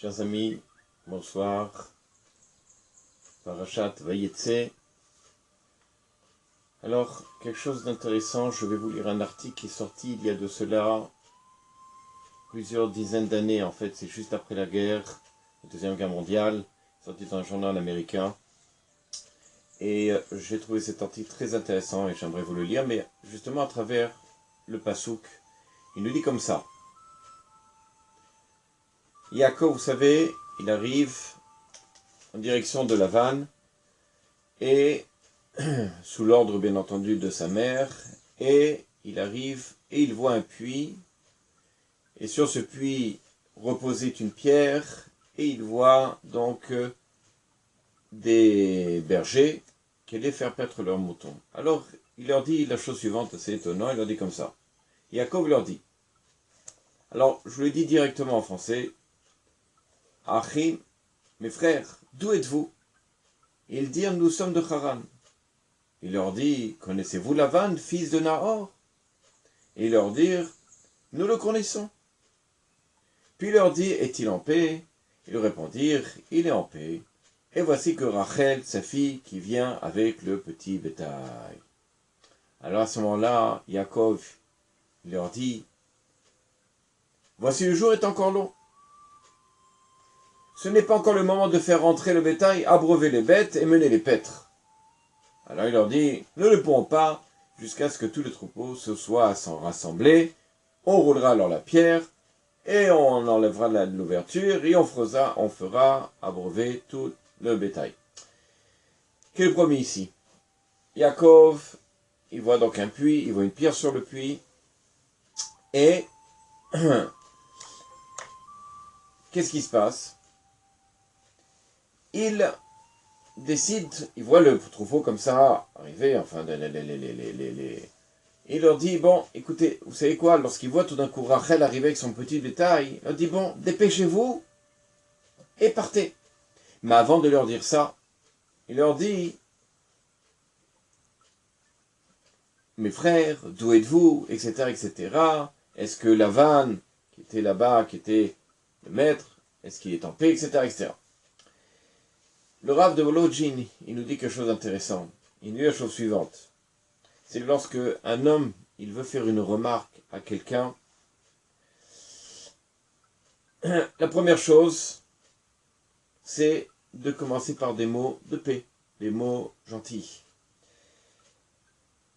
Chers amis, bonsoir. Parashat Vayetse. Alors, quelque chose d'intéressant, je vais vous lire un article qui est sorti il y a de cela plusieurs dizaines d'années. En fait, c'est juste après la guerre, la Deuxième Guerre mondiale, sorti dans un journal américain. Et j'ai trouvé cet article très intéressant et j'aimerais vous le lire, mais justement à travers le Passouk. Il nous dit comme ça. Yaakov, vous savez, il arrive en direction de Lavan, et sous l'ordre bien entendu de sa mère, et il arrive et il voit un puits, et sur ce puits reposait une pierre, et il voit donc des bergers qui allaient faire paître leurs moutons. Alors il leur dit la chose suivante, assez étonnant, il leur dit comme ça. Yaakov leur dit, alors je vous le dis directement en français, Achim, mes frères, d'où êtes-vous? Ils dirent, nous sommes de Haran. Il leur dit, connaissez-vous Lavan, fils de Nahor? Et ils leur dirent, nous le connaissons. Puis il leur dit, est-il en paix? Ils répondirent, il est en paix. Et voici que Rachel, sa fille, qui vient avec le petit bétail. Alors à ce moment-là, Yaakov leur dit, voici le jour est encore long. Ce n'est pas encore le moment de faire rentrer le bétail, abreuver les bêtes et mener les paîtres. Alors il leur dit, nous ne pourrons pas jusqu'à ce que tout le troupeau se soit rassemblé. On roulera alors la pierre et on enlèvera l'ouverture et on fera abreuver tout le bétail. Quel est le premier ici? Yaakov, il voit donc un puits, il voit une pierre sur le puits et qu'est-ce qui se passe? Il décide, il voit le troupeau comme ça arriver, enfin, il leur dit, bon, écoutez, vous savez quoi, lorsqu'il voit tout d'un coup Rachel arriver avec son petit bétail, il leur dit, bon, dépêchez-vous et partez. Mais avant de leur dire ça, il leur dit, mes frères, d'où êtes-vous, etc., etc. Est-ce que Lavan, qui était là-bas, qui était le maître, est-ce qu'il est en paix, etc., etc. Le Rav de Volodjin, il nous dit quelque chose d'intéressant. Il nous dit la chose suivante. C'est que lorsque un homme, il veut faire une remarque à quelqu'un, la première chose, c'est de commencer par des mots de paix, des mots gentils.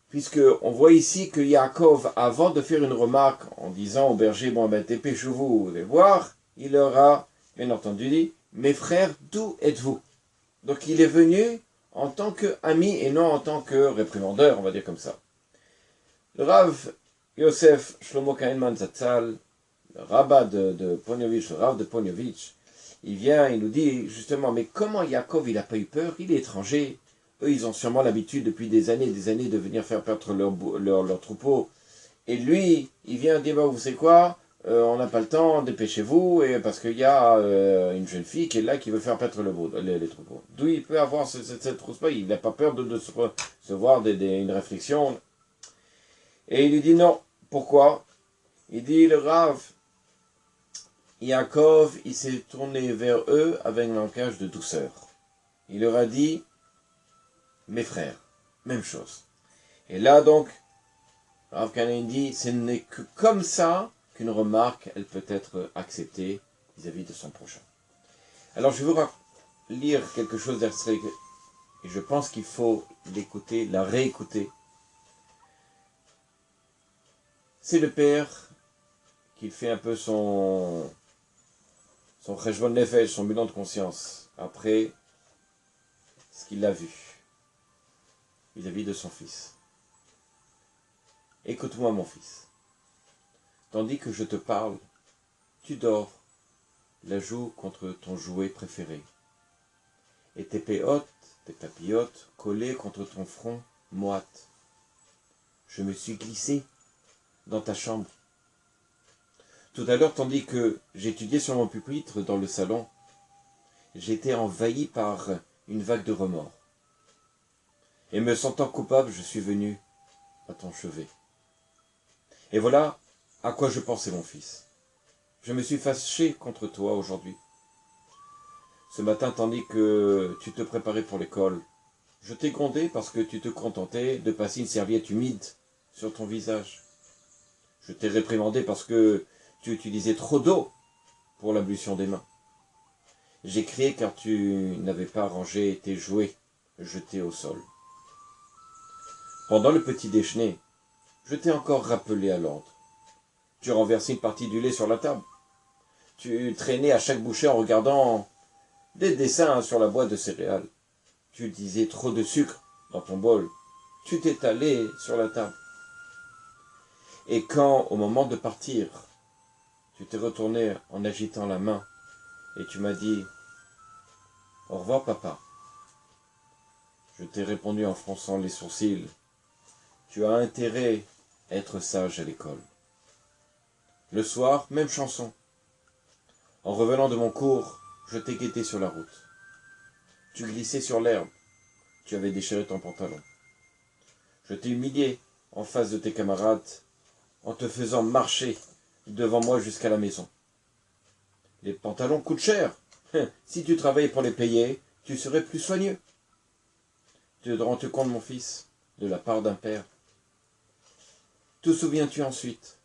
Puisque on voit ici que Yaakov, avant de faire une remarque en disant au berger, bon ben dépêchez-vous, vous allez voir, il leur a bien entendu dit, mes frères, d'où êtes-vous? Donc il est venu en tant qu'ami et non en tant que réprimandeur, on va dire comme ça. Le Rav Yosef Shlomo Kainman Zatzal, le rabbin de Poniovitch, le Rav de Poniovitch, il vient, il nous dit justement, mais comment Yaakov il n'a pas eu peur? Il est étranger. Eux, ils ont sûrement l'habitude depuis des années de venir faire perdre leur troupeau. Et lui, il vient dire, bah, vous savez quoi, on n'a pas le temps, dépêchez-vous, et parce qu'il y a une jeune fille qui est là qui veut faire perdre les troupeaux. D'où il peut avoir cette troupe-là, il n'a pas peur de se voir une réflexion. Et il lui dit non. Pourquoi? Il dit, le Rav, Yaakov, il s'est tourné vers eux avec un langage de douceur. Il leur a dit, mes frères, même chose. Et là donc, Rav Kanan dit, ce n'est que comme ça qu'une remarque, elle peut être acceptée vis-à-vis de son prochain. Alors je vais vous lire quelque chose d'extrait, et je pense qu'il faut l'écouter, la réécouter. C'est le père qui fait un peu son cheshbon nefesh, son bilan de conscience, après ce qu'il a vu vis-à-vis de son fils. Écoute-moi mon fils, tandis que je te parle, tu dors, la joue contre ton jouet préféré, et tes papillotes collées contre ton front moite. Je me suis glissé dans ta chambre. Tout à l'heure, tandis que j'étudiais sur mon pupitre dans le salon, j'étais envahi par une vague de remords. Et me sentant coupable, je suis venu à ton chevet. Et voilà à quoi je pensais, mon fils. Je me suis fâché contre toi aujourd'hui. Ce matin, tandis que tu te préparais pour l'école, je t'ai grondé parce que tu te contentais de passer une serviette humide sur ton visage. Je t'ai réprimandé parce que tu utilisais trop d'eau pour l'ablution des mains. J'ai crié car tu n'avais pas rangé tes jouets jetés au sol. Pendant le petit déjeuner, je t'ai encore rappelé à l'ordre. Tu renversais une partie du lait sur la table. Tu traînais à chaque bouchée en regardant des dessins sur la boîte de céréales. Tu disais trop de sucre dans ton bol. Tu t'étalais sur la table. Et quand, au moment de partir, tu t'es retourné en agitant la main et tu m'as dit « Au revoir papa », je t'ai répondu en fronçant les sourcils « Tu as intérêt à être sage à l'école ». Le soir, même chanson. En revenant de mon cours, je t'ai guetté sur la route. Tu glissais sur l'herbe. Tu avais déchiré ton pantalon. Je t'ai humilié en face de tes camarades en te faisant marcher devant moi jusqu'à la maison. Les pantalons coûtent cher. Si tu travaillais pour les payer, tu serais plus soigneux. Te rends-tu compte, mon fils, de la part d'un père? Te souviens-tu ensuite?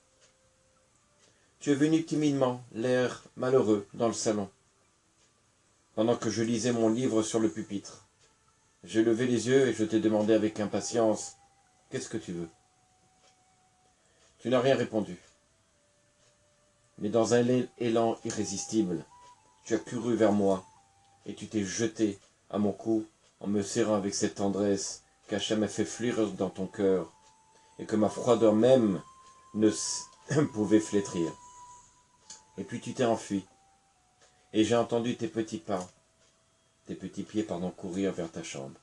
Tu es venu timidement, l'air malheureux, dans le salon, pendant que je lisais mon livre sur le pupitre. J'ai levé les yeux et je t'ai demandé avec impatience « Qu'est-ce que tu veux ?» Tu n'as rien répondu. Mais dans un élan irrésistible, tu as couru vers moi et tu t'es jeté à mon cou en me serrant avec cette tendresse qu'Hachem a fait fleurir dans ton cœur et que ma froideur même ne pouvait flétrir. Et puis tu t'es enfui et j'ai entendu tes petits pieds courir vers ta chambre.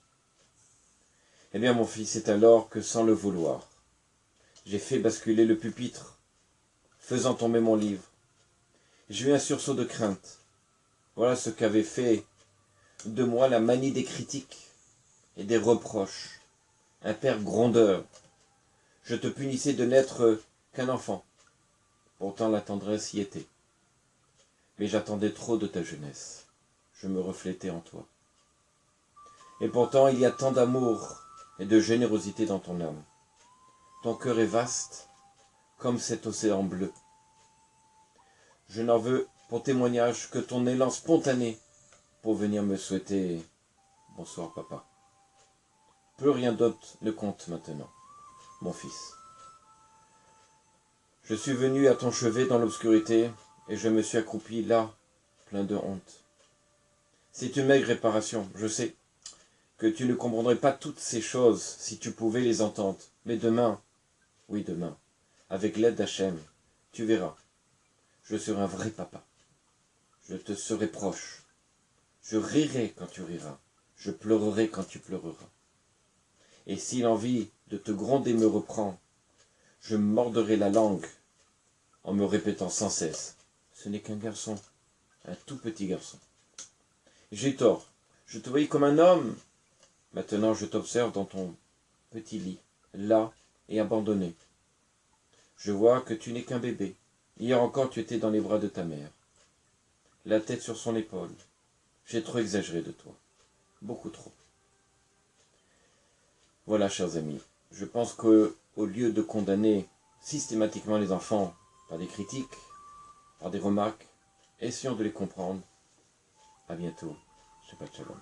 Eh bien mon fils, c'est alors que sans le vouloir, j'ai fait basculer le pupitre, faisant tomber mon livre. J'ai eu un sursaut de crainte. Voilà ce qu'avait fait de moi la manie des critiques et des reproches. Un père grondeur. Je te punissais de n'être qu'un enfant. Pourtant la tendresse y était. Mais j'attendais trop de ta jeunesse. Je me reflétais en toi. Et pourtant il y a tant d'amour et de générosité dans ton âme. Ton cœur est vaste, comme cet océan bleu. Je n'en veux pour témoignage que ton élan spontané pour venir me souhaiter « Bonsoir papa ». Plus rien d'autre ne compte maintenant, mon fils. Je suis venu à ton chevet dans l'obscurité et je me suis accroupi là, plein de honte. C'est une maigre réparation, je sais que tu ne comprendrais pas toutes ces choses si tu pouvais les entendre. Mais demain, oui demain, avec l'aide d'Hachem, tu verras, je serai un vrai papa. Je te serai proche. Je rirai quand tu riras. Je pleurerai quand tu pleureras. Et si l'envie de te gronder me reprend, je me mordrai la langue en me répétant sans cesse « Ce n'est qu'un garçon, un tout petit garçon. » J'ai tort. Je te voyais comme un homme. Maintenant, je t'observe dans ton petit lit, là et abandonné. Je vois que tu n'es qu'un bébé. Hier encore, tu étais dans les bras de ta mère, la tête sur son épaule. J'ai trop exagéré de toi. Beaucoup trop. Voilà, chers amis. Je pense qu'au lieu de condamner systématiquement les enfants par des critiques, par des remarques, essayons de les comprendre. À bientôt. Shabbat shalom.